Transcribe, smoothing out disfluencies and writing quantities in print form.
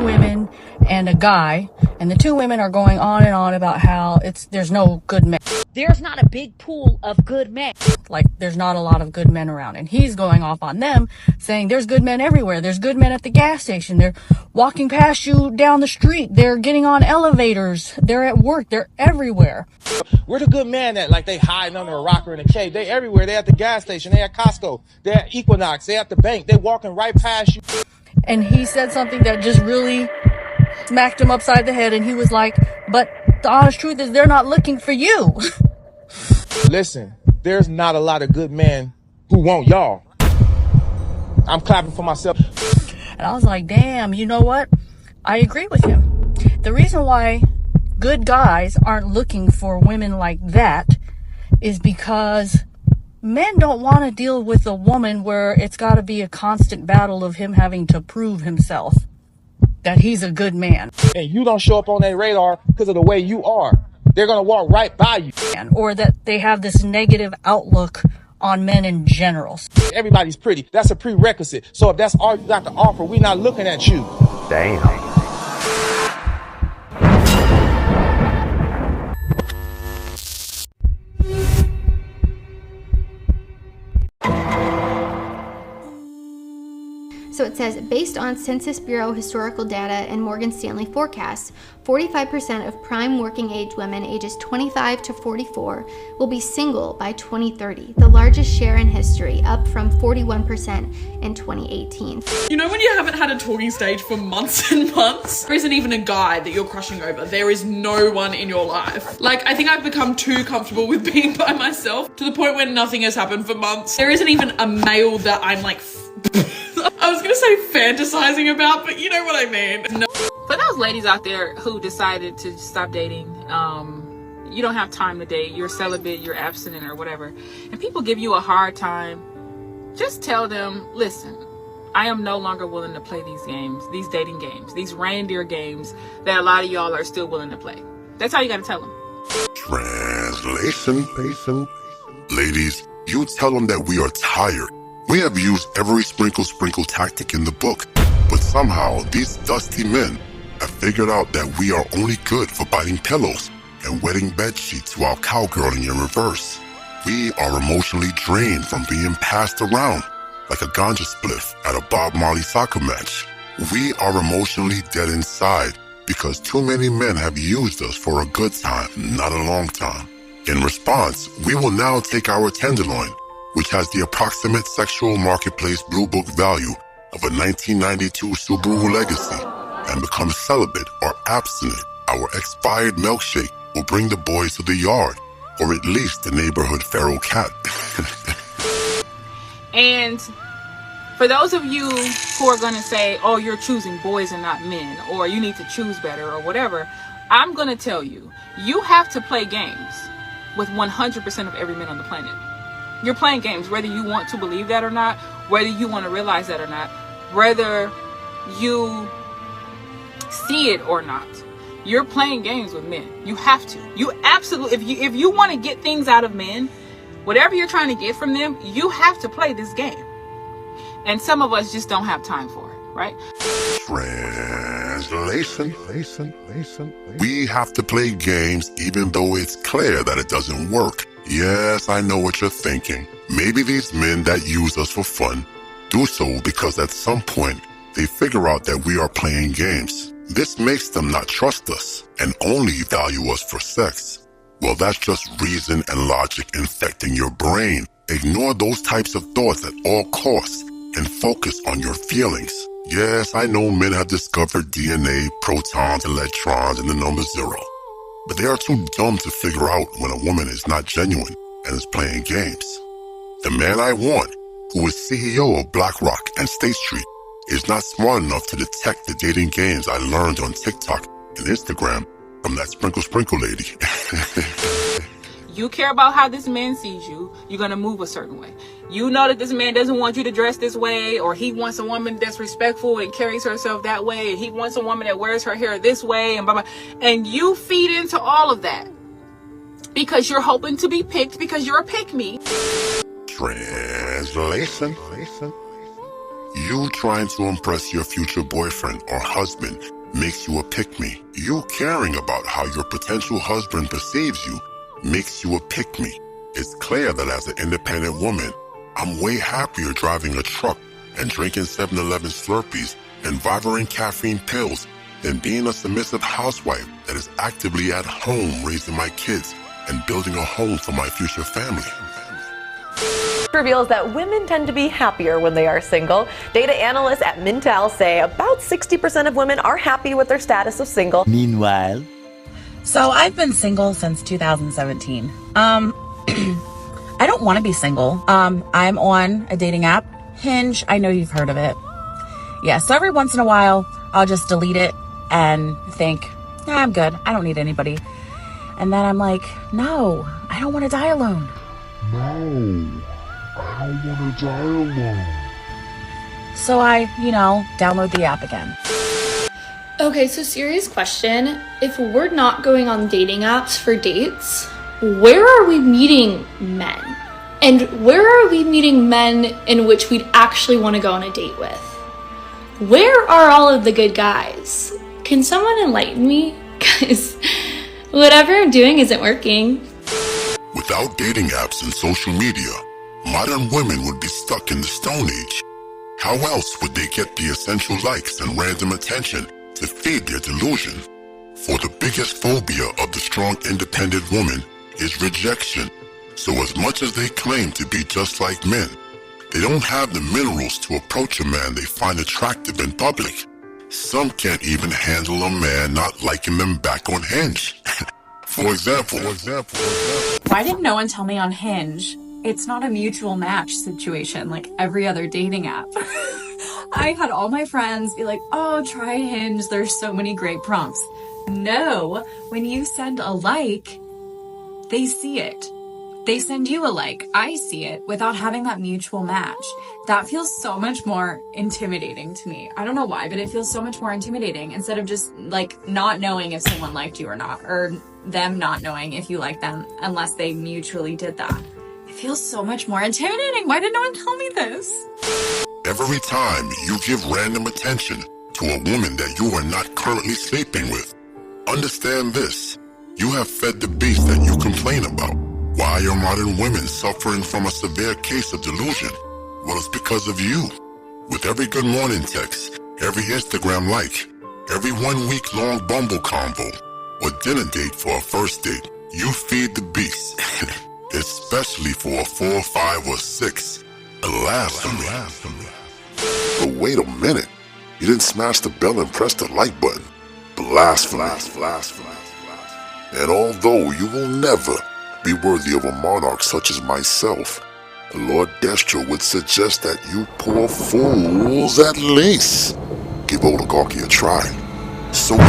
women and a guy, and the 2 women are going on and on about how there's no good men. There's not a big pool of good men. Like, there's not a lot of good men around. And he's going off on them, saying there's good men everywhere. There's good men at the gas station. They're walking past you down the street. They're getting on elevators. They're at work. They're everywhere. Where the good men at? Like, they hiding under a rock or in a cave. They everywhere. They at the gas station. They at Costco. They at Equinox. They at the bank. They walking right past you. And he said something that just really smacked him upside the head. And he was like, but the honest truth is they're not looking for you. Listen, there's not a lot of good men who want y'all. I'm clapping for myself. And I was like, damn, you know what? I agree with him. The reason why good guys aren't looking for women like that is because men don't want to deal with a woman where it's got to be a constant battle of him having to prove himself that he's a good man. And you don't show up on their radar because of the way you are. They're going to walk right by you. Or that they have this negative outlook on men in general. Everybody's pretty. That's a prerequisite. So if that's all you got to offer, we're not looking at you. Damn. So it says, based on Census Bureau historical data and Morgan Stanley forecasts, 45% of prime working age women ages 25 to 44 will be single by 2030, the largest share in history, up from 41% in 2018. You know when you haven't had a talking stage for months and months? There isn't even a guy that you're crushing over. There is no one in your life. Like, I think I've become too comfortable with being by myself to the point where nothing has happened for months. There isn't even a male that I'm like, I was gonna say fantasizing about, but you know what I mean. No. For those ladies out there who decided to stop dating, you don't have time to date, you're celibate, you're abstinent or whatever, and people give you a hard time, just tell them, listen, I am no longer willing to play these games, these dating games, these reindeer games that a lot of y'all are still willing to play. That's how you gotta tell them. Translation. Ladies, you tell them that we are tired. We have used every sprinkle tactic in the book, but somehow these dusty men have figured out that we are only good for biting pillows and wetting bed sheets while cowgirling in reverse. We are emotionally drained from being passed around like a ganja spliff at a Bob Marley soccer match. We are emotionally dead inside because too many men have used us for a good time, not a long time. In response, we will now take our tenderloin, which has the approximate sexual marketplace blue book value of a 1992 Subaru Legacy, and become celibate or abstinent. Our expired milkshake will bring the boys to the yard, or at least the neighborhood feral cat. And for those of you who are gonna say, oh, you're choosing boys and not men, or you need to choose better or whatever, I'm gonna tell you, you have to play games with 100% of every man on the planet. You're playing games, whether you want to believe that or not, whether you want to realize that or not, whether you see it or not. You're playing games with men. You have to. You absolutely, if you want to get things out of men, whatever you're trying to get from them, you have to play this game. And some of us just don't have time for it, right? Translation. We have to play games even though it's clear that it doesn't work. Yes, I know what you're thinking. Maybe these men that use us for fun do so because at some point they figure out that we are playing games. This makes them not trust us and only value us for sex. Well, that's just reason and logic infecting your brain. Ignore those types of thoughts at all costs and focus on your feelings. Yes, I know men have discovered DNA, protons, electrons, and the number 0. But they are too dumb to figure out when a woman is not genuine and is playing games. The man I want, who is CEO of BlackRock and State Street, is not smart enough to detect the dating games I learned on TikTok and Instagram from that sprinkle lady. You care about how this man sees you, you're going to move a certain way. You know that this man doesn't want you to dress this way, or he wants a woman that's respectful and carries herself that way, and he wants a woman that wears her hair this way, and blah, blah. And you feed into all of that because you're hoping to be picked because you're a pick-me. Translation. You trying to impress your future boyfriend or husband makes you a pick-me. You caring about how your potential husband perceives you makes you a pick-me. It's clear that as an independent woman, I'm way happier driving a truck and drinking 7-Eleven Slurpees and Vivarin caffeine pills than being a submissive housewife that is actively at home raising my kids and building a home for my future family. Reveals that women tend to be happier when they are single. Data analysts at mgtow say about 60% of women are happy with their status of single. Meanwhile, so I've been single since 2017. I don't want to be single. I'm on a dating app, Hinge. I know you've heard of it. Yeah, so every once in a while, I'll just delete it and think, I'm good. I don't need anybody. And then I'm like, no, I don't want to die alone. No, I don't want to die alone. So I, download the app again. Okay, so serious question. If we're not going on dating apps for dates, where are we meeting men? And where are we meeting men in which we'd actually want to go on a date with? Where are all of the good guys? Can someone enlighten me? Because whatever I'm doing isn't working. Without dating apps and social media, modern women would be stuck in the Stone Age. How else would they get the essential likes and random attention to feed their delusion? For the biggest phobia of the strong, independent woman is rejection. So as much as they claim to be just like men, they don't have the minerals to approach a man they find attractive in public. Some can't even handle a man not liking them back on Hinge. For example, why didn't no one tell me on Hinge it's not a mutual match situation like every other dating app? I had all my friends be like, oh, try Hinge, there's so many great prompts. No, when you send a like, they see it. They send you a like. I see it without having that mutual match. That feels so much more intimidating to me. I don't know why, but it feels so much more intimidating instead of just like not knowing if someone liked you or not, or them not knowing if you like them unless they mutually did that. It feels so much more intimidating. Why did no one tell me this? every time you give random attention to a woman that you are not currently sleeping with, understand this. You have fed the beast that you complain about. Why are modern women suffering from a severe case of delusion? Well, it's because of you. With every good morning text, every Instagram like, every 1 week long Bumble combo, or dinner date for a first date, you feed the beast. Especially for a 4, 5, or 6. Blasphemy. But wait a minute. You didn't smash the bell and press the like button. Blasphemy. And although you will never be worthy of a monarch such as myself, Lord Destro would suggest that you poor fools at least give oligarchy a try. So be